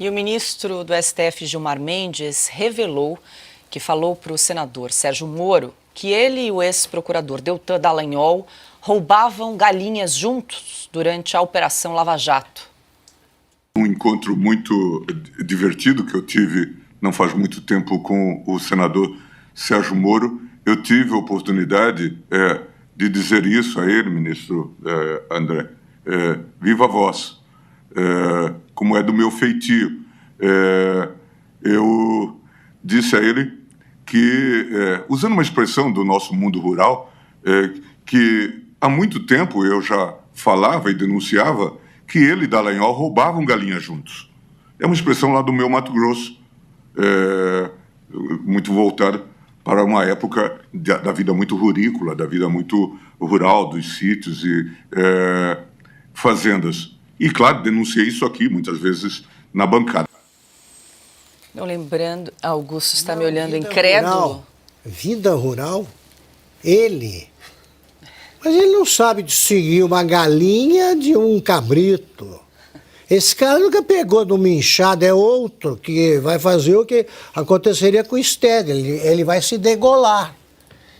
E o ministro do STF, Gilmar Mendes, revelou que falou para o senador Sérgio Moro que ele e o ex-procurador Deltan Dallagnol roubavam galinhas juntos durante a Operação Lava Jato. Um encontro muito divertido que eu tive não faz muito tempo com o senador Sérgio Moro. Eu tive a oportunidade de dizer isso a ele, ministro André, viva voz, como é do meu feitio. Eu disse a ele que, usando uma expressão do nosso mundo rural, que há muito tempo eu já falava e denunciava que ele e Dallagnol roubavam galinhas juntos. É uma expressão lá do meu Mato Grosso, muito voltada para uma época da vida muito rurícola, da vida muito rural, dos sítios e fazendas. E, claro, denunciei isso aqui, muitas vezes, na bancada. Não lembrando, Augusto está me olhando incrédulo. Vida rural? Ele. Mas ele não sabe distinguir uma galinha de um cabrito. Esse cara nunca pegou numa enxada, é outro que vai fazer o que aconteceria com o Stedley. Ele vai se degolar.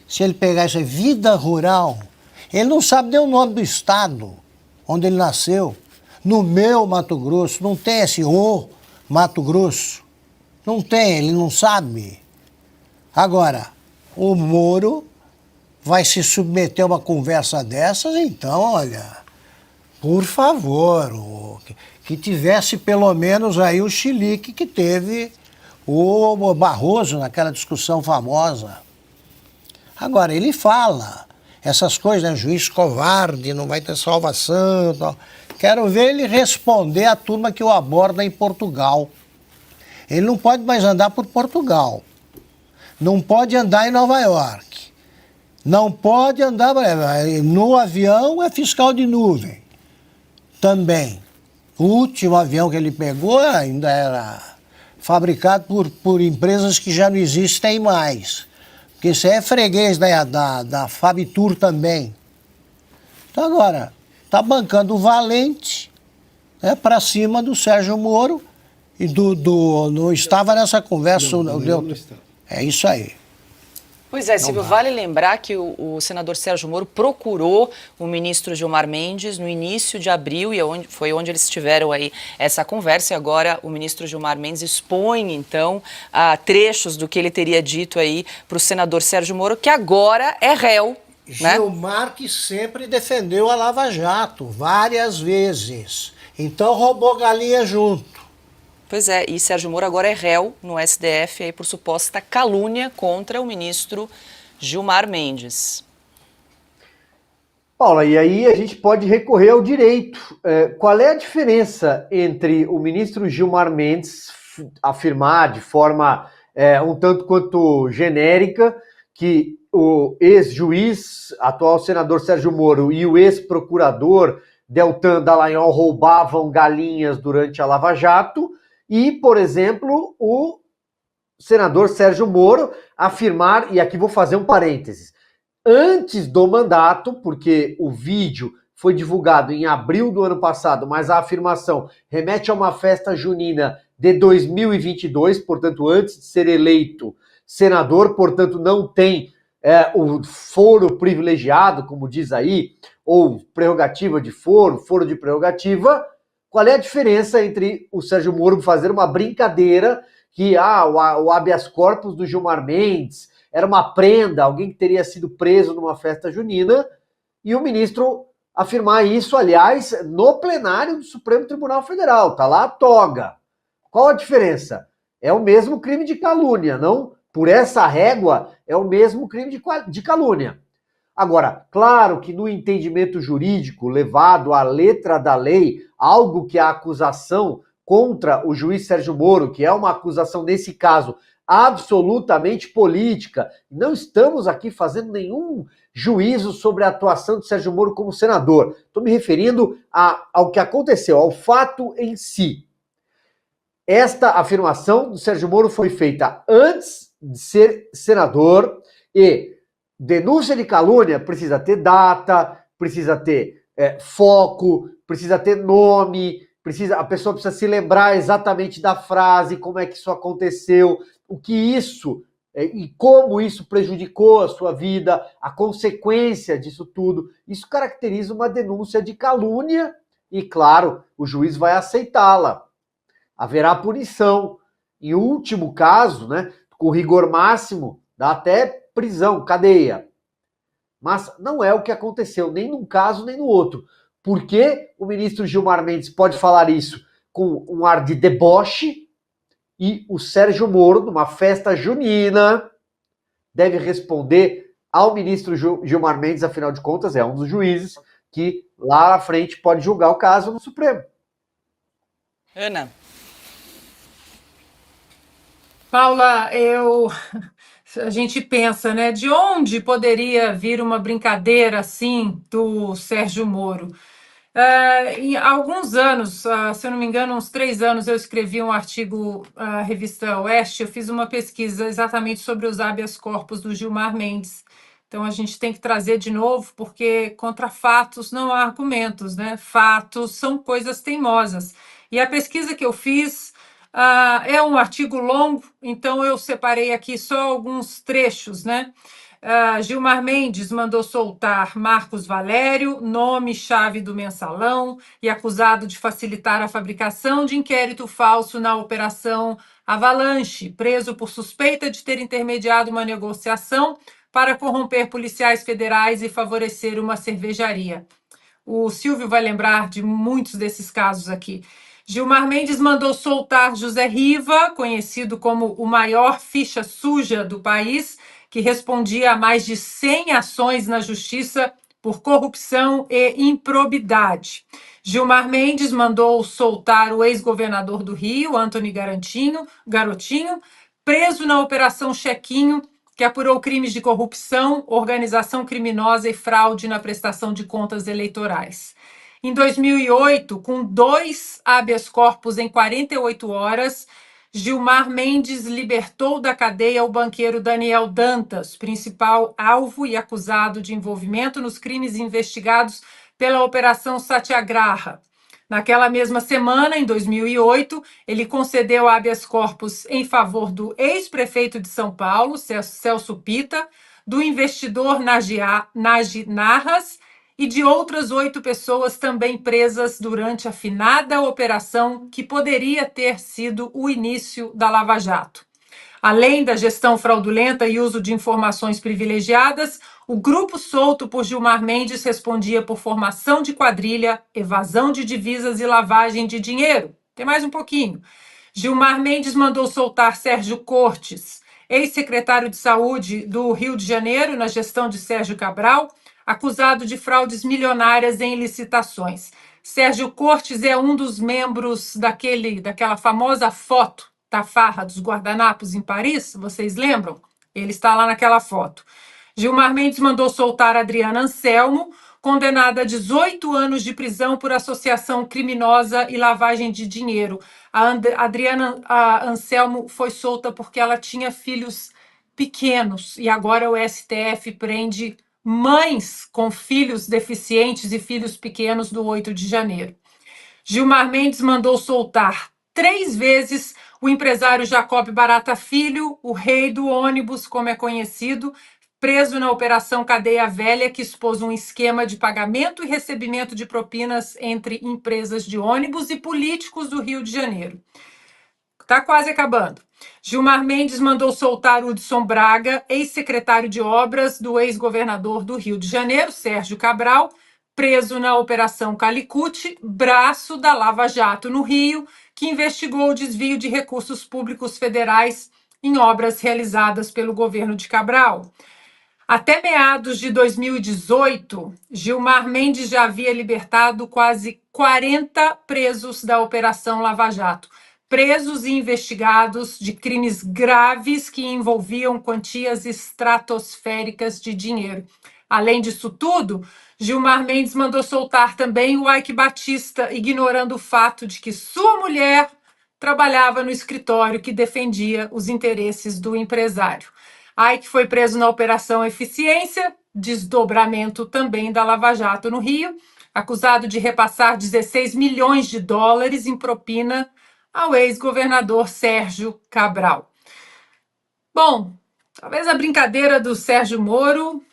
Se ele pegar essa vida rural, ele não sabe nem o nome do estado onde ele nasceu. No meu Mato Grosso, não tem esse Mato Grosso. Não tem, ele não sabe. Agora, o Moro vai se submeter a uma conversa dessas, então, olha, por favor, que tivesse pelo menos aí o chilique que teve o Barroso naquela discussão famosa. Agora, ele fala essas coisas, né? Juiz covarde, não vai ter salvação, tal. Quero ver ele responder à turma que o aborda em Portugal. Ele não pode mais andar por Portugal. Não pode andar em Nova York. Não pode andar... No avião é fiscal de nuvem. Também. O último avião que ele pegou ainda era fabricado por empresas que já não existem mais. Porque isso aí é freguês da Fabitur também. Então agora, está bancando o Valente, né, para cima do Sérgio Moro e não estava nessa conversa. Não é isso aí. Pois é, Silvio, vale lembrar que o senador Sérgio Moro procurou o ministro Gilmar Mendes no início de abril, e foi onde eles tiveram aí essa conversa, e agora o ministro Gilmar Mendes expõe, então, trechos do que ele teria dito aí para o senador Sérgio Moro, que agora é réu. Né? Gilmar que sempre defendeu a Lava Jato, várias vezes. Então roubou galinha junto. Pois é, e Sérgio Moro agora é réu no STF aí por suposta calúnia contra o ministro Gilmar Mendes. Paula, e aí a gente pode recorrer ao direito. Qual é a diferença entre o ministro Gilmar Mendes afirmar de forma um tanto quanto genérica que o ex-juiz, atual senador Sérgio Moro, e o ex-procurador Deltan Dallagnol roubavam galinhas durante a Lava Jato, e, por exemplo, o senador Sérgio Moro afirmar, e aqui vou fazer um parênteses, antes do mandato, porque o vídeo foi divulgado em abril do ano passado, mas a afirmação remete a uma festa junina de 2022, portanto, antes de ser eleito senador, portanto, não tem o foro privilegiado, como diz aí, ou prerrogativa de foro de prerrogativa. Qual é a diferença entre o Sérgio Moro fazer uma brincadeira que o habeas corpus do Gilmar Mendes era uma prenda, alguém que teria sido preso numa festa junina, e o ministro afirmar isso, aliás, no plenário do Supremo Tribunal Federal, tá lá a toga. Qual a diferença? É o mesmo crime de calúnia, não? Por essa régua, é o mesmo crime de calúnia. Agora, claro que no entendimento jurídico levado à letra da lei, algo que a acusação contra o juiz Sérgio Moro, que é uma acusação, nesse caso, absolutamente política, não estamos aqui fazendo nenhum juízo sobre a atuação de Sérgio Moro como senador. Estou me referindo ao que aconteceu, ao fato em si. Esta afirmação do Sérgio Moro foi feita antes de ser senador e denúncia de calúnia precisa ter data, precisa ter foco, precisa ter nome, a pessoa precisa se lembrar exatamente da frase, como é que isso aconteceu, o que isso e como isso prejudicou a sua vida, a consequência disso tudo. Isso caracteriza uma denúncia de calúnia e, claro, o juiz vai aceitá-la. Haverá punição. Em último caso, né, com rigor máximo, dá até prisão, cadeia. Mas não é o que aconteceu, nem num caso, nem no outro. Por que o ministro Gilmar Mendes pode falar isso com um ar de deboche e o Sérgio Moro, numa festa junina, deve responder ao ministro Gilmar Mendes, afinal de contas, é um dos juízes que lá na frente pode julgar o caso no Supremo. Ana. Paula, a gente pensa, né, de onde poderia vir uma brincadeira assim do Sérgio Moro? Em alguns anos, se eu não me engano, uns 3 anos, eu escrevi um artigo à revista Oeste. Eu fiz uma pesquisa exatamente sobre os habeas corpus do Gilmar Mendes. Então, a gente tem que trazer de novo, porque contra fatos não há argumentos, né? Fatos são coisas teimosas. E a pesquisa que eu fiz é um artigo longo, então eu separei aqui só alguns trechos, né? Gilmar Mendes mandou soltar Marcos Valério, nome-chave do mensalão, e acusado de facilitar a fabricação de inquérito falso na Operação Avalanche, preso por suspeita de ter intermediado uma negociação para corromper policiais federais e favorecer uma cervejaria. O Silvio vai lembrar de muitos desses casos aqui. Gilmar Mendes mandou soltar José Riva, conhecido como o maior ficha suja do país, que respondia a mais de 100 ações na justiça por corrupção e improbidade. Gilmar Mendes mandou soltar o ex-governador do Rio, Antony Garotinho, preso na Operação Chequinho, que apurou crimes de corrupção, organização criminosa e fraude na prestação de contas eleitorais. Em 2008, com 2 habeas corpus em 48 horas, Gilmar Mendes libertou da cadeia o banqueiro Daniel Dantas, principal alvo e acusado de envolvimento nos crimes investigados pela Operação Satyagraha. Naquela mesma semana, em 2008, ele concedeu habeas corpus em favor do ex-prefeito de São Paulo, Celso Pitta, do investidor Naji Narras e de outras 8 pessoas também presas durante a finada operação que poderia ter sido o início da Lava Jato. Além da gestão fraudulenta e uso de informações privilegiadas, o grupo solto por Gilmar Mendes respondia por formação de quadrilha, evasão de divisas e lavagem de dinheiro. Tem mais um pouquinho. Gilmar Mendes mandou soltar Sérgio Cortes, ex-secretário de Saúde do Rio de Janeiro, na gestão de Sérgio Cabral, acusado de fraudes milionárias em licitações. Sérgio Cortes é um dos membros daquela famosa foto da farra dos guardanapos em Paris, vocês lembram? Ele está lá naquela foto. Gilmar Mendes mandou soltar Adriana Anselmo, condenada a 18 anos de prisão por associação criminosa e lavagem de dinheiro. Adriana Anselmo foi solta porque ela tinha filhos pequenos e agora o STF prende mães com filhos deficientes e filhos pequenos do 8 de janeiro. Gilmar Mendes mandou soltar 3 vezes o empresário Jacob Barata Filho, o rei do ônibus, como é conhecido, preso na Operação Cadeia Velha, que expôs um esquema de pagamento e recebimento de propinas entre empresas de ônibus e políticos do Rio de Janeiro. Está quase acabando. Gilmar Mendes mandou soltar Hudson Braga, ex-secretário de obras do ex-governador do Rio de Janeiro, Sérgio Cabral, preso na Operação Calicut, braço da Lava Jato no Rio, que investigou o desvio de recursos públicos federais em obras realizadas pelo governo de Cabral. Até meados de 2018, Gilmar Mendes já havia libertado quase 40 presos da Operação Lava Jato, presos e investigados de crimes graves que envolviam quantias estratosféricas de dinheiro. Além disso tudo, Gilmar Mendes mandou soltar também o Eike Batista, ignorando o fato de que sua mulher trabalhava no escritório que defendia os interesses do empresário. Eike foi preso na Operação Eficiência, desdobramento também da Lava Jato no Rio, acusado de repassar 16 milhões de dólares em propina ao ex-governador Sérgio Cabral. Bom, talvez a brincadeira do Sérgio Moro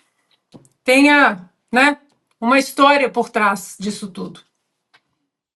tenha, né, uma história por trás disso tudo.